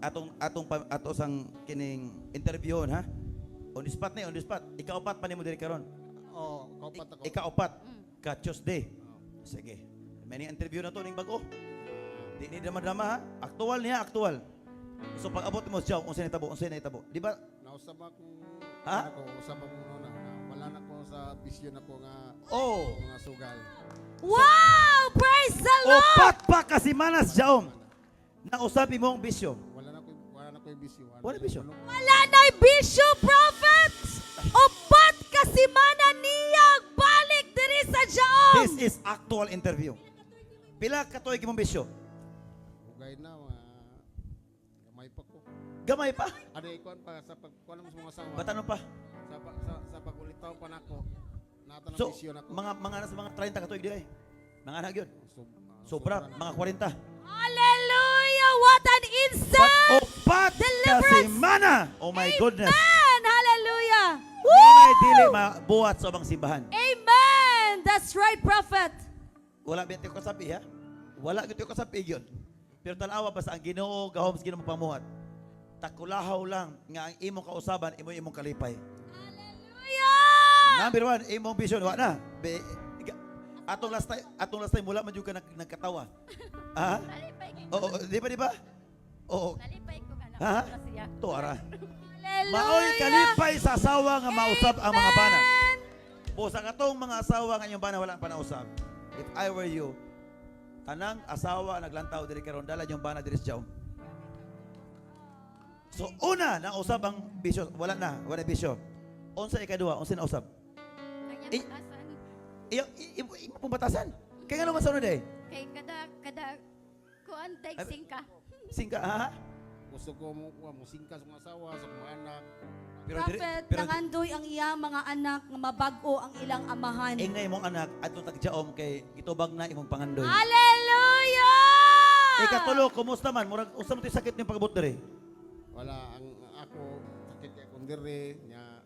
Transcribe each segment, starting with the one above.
ato sang kining interviewon ha. On the spot on the spot. Ika-upat pa nimo diri karon. Oh, kaupat ako. Ika-upat ka Tuesday. Sige. May interview na to ning bag-o. Di ni drama ha. Aktual niya, aktual. So pag abot mo siya, unsay nahitabo? Di ba? Nausab akong Ha? usab akong na wala na ko sa vision ako nga Oh. mga sugal. Wow! Praise the Lord! Upat pa kasi manas jaom. Na usabi mong bisyo. Wala na ko yung vision. Wala vision? Wala na'y bisyo, prophets! Upat kasimana niya balik diri sa Jaom! This is actual interview. Pila ka tuig imong bisyo? Ugay na gamay pa ko. Gamay pa. Ano ikuan pa sa pagkuan mo sa mga asawa. Batano pa. Sa pagulitaw pa nako. Nato na So, vision ako. mga 30 ka tuig di ay. Mga anak yun. Sobra Sobra, na. mga 40. Hallelujah! What an But insight! upat kasi mana. Oh my goodness. Amen! Hallelujah! May dili mabuhat sa obang simbahan. Amen! That's right, prophet. Wala ba ko kasabi ha? Wala gito ko kasabi yun. Pero tanawa basta ang Ginoo gahom sa Ginoo pamuhat. Takulahaw lang nga ang imong kausaban imong kalipay. Hallelujah! Number 1, imong vision wa na. Atong last time mula man jud ka nagkatawa. Ha? Nalipay ko. Oo, di ba? Oo. Nalipay ko nga Ha? na siya. To ara. Hallelujah! Maoy kalipay sa asawa nga mausab ang mga bana. Amen! O sa katong mga asawa nga inyong bana wala pa nausab. If I were you, tanang asawa naglantaw diri karon dala yung bana diri sa Jaom. So una na usab ang bisyo, wala bisyo. Unsa ikaduha, unsa na usab? Kanya Eh. batasan. Imo pong batasan. Kaya nga naman sa day. Kay kada kuan dagsing ka. Singka ha? Gusto ko mo singka sa mga asawa, sa mga anak. Prophet, nangandoy ang iyang mga anak nga mabago ang ilang amahan. ingay mong anak atong tagjaom kay itubag na imong pangandoy. Hallelujah! Ikatulo, kumusta man? Murag usa mo ti sakit ning pagabot diri? Wala ang ako sakit kay akong dire nya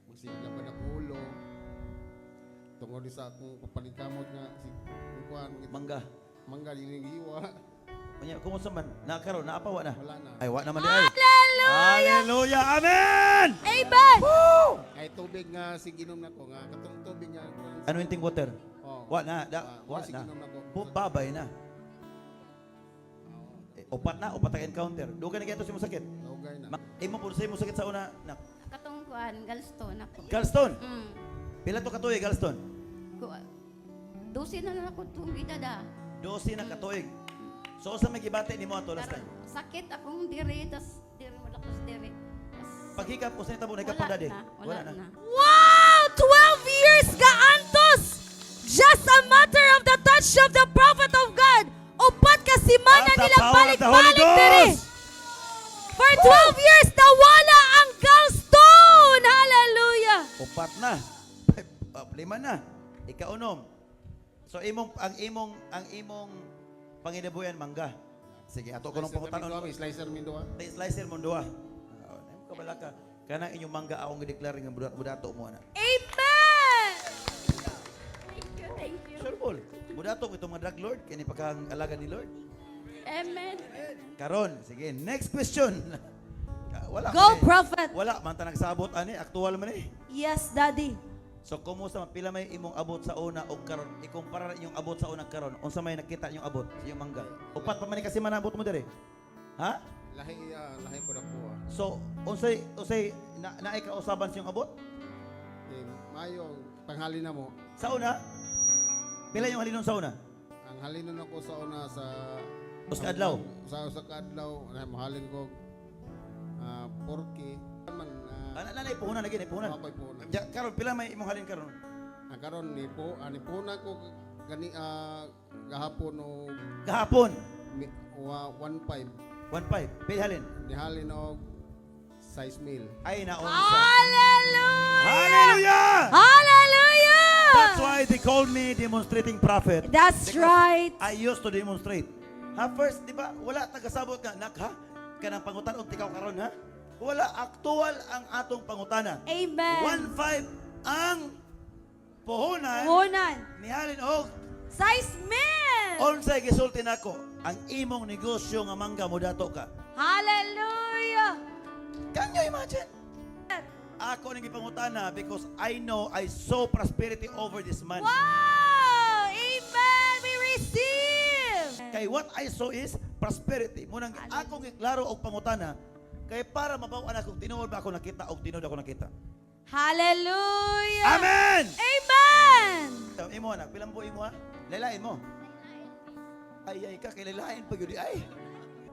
magsigla pa na ulo. Tungod sa akong papalikamot nga si kuan Mangga. dining hiwa. Unya kumusta man? Nakaron naapawa na. Wala na. Ay wa naman di ay. Hallelujah! Hallelujah. Amen. Amen! Ay tubig nga siginom nako nga katong tubig nga. Anointing water. Oh. Wa na, wa na. siginom nako. Babay na. Upat ang encounter. Duga na kaya ito si mo sakit. Daugay na. Imo po sa mo sakit sa una. Katong kuan gallstone ako. Gallstone. Mm. Pila to katuig gallstone? Dusin na ako tungida da. 12 na katuig. So sa may gibati nimo ato last time. Sakit akong diri tas diri mo lakas diri. Paghikap ko sa tabo na kapon dadi. Wala na. Wow! 12 years ka, Antos! Just a matter of the touch of the prophet of God. Upat ka simana At the nilang power of the Holy balik-balik diri. Ghost. For 12 years, nawala ang gallstone! Hallelujah! Upat na. 5 na. Ikaunom. So ang imong panginabuyan mangga. Sige, ato ko nung pangutanon. Slicer Mindoa. Slicer mo duha. Kabala ka. Kana inyong mangga akong gi-declare nga budato mo ana. Amen! Thank you. Sure ball. Budato ko itong mga drug lord kini pagkang alaga ni Lord. Amen. Karon, sige, next question. Wala Go, man eh. prophet! Wala man ta nagsabot ani, aktual man eh. Yes, Daddy. So kumusta man pila may imong abot sa una og karon? Ikumpara inyong abot sa una karon. Unsa may nakita inyong abot sa inyong mangga? Upat pa man ni kasi manabot mo dire. Ha? Lahi ko na po. So unsay naay kausaban sa inyong abot? Mayo tanghali na mo. Sa una? Pila yung halinon sa una? Ang halinon ako sa una sa Usa ka adlaw? Sa kadlaw, mahalin ko porky. Man, Nanay puhunan lagi, puhunan. ako'y po na. Karon pila may imong halin karon? Karon ni po na ko gani gahapon o Gahapon 1.5 1.5. Pila halin? nihalin og 6,000. Ay naunsa. Hallelujah! Hallelujah! Hallelujah! That's why they called me demonstrating prophet. That's Because right. I used to demonstrate. First, di ba, wala tagasabot nga, kanang pangutan og tikaw karon ha? Wala, aktual ang atong pangutana. Amen. 1.5 ang puhunan Hunan. nihalin og 6,000! unsay gisulti nako ang imong negosyo nga mangga mo dato ka. Hallelujah. Can you imagine? Ako nang ipangutana because I know I saw prosperity over this man. Wow! Amen! We receive! Kay what I saw is prosperity. Munang akong iklaro og pangutana kay para mabaw-an akong tinuod ba ako nakita og tinuod ako nakita. Hallelujah! Amen. Amen! Imo anak, pilang buhay mo ha? Lailain mo. Ay ka kay lailain pag yun ay.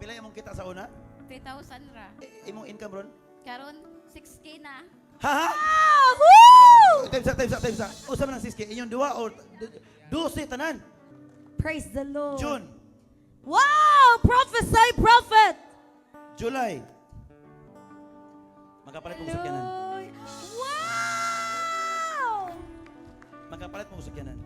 Pila imong kita sa una? 3,000 ra. Imong income ron? Karon 6K na. Ha ha? Ah, woo! Time sa. Usa man ang siski inyong duwa o 12 tanan. Praise the Lord. June, Wow! Prophesy, prophet! July. Magkapalit mo sakyanan. Wow! Magkapalit mo sakyanan.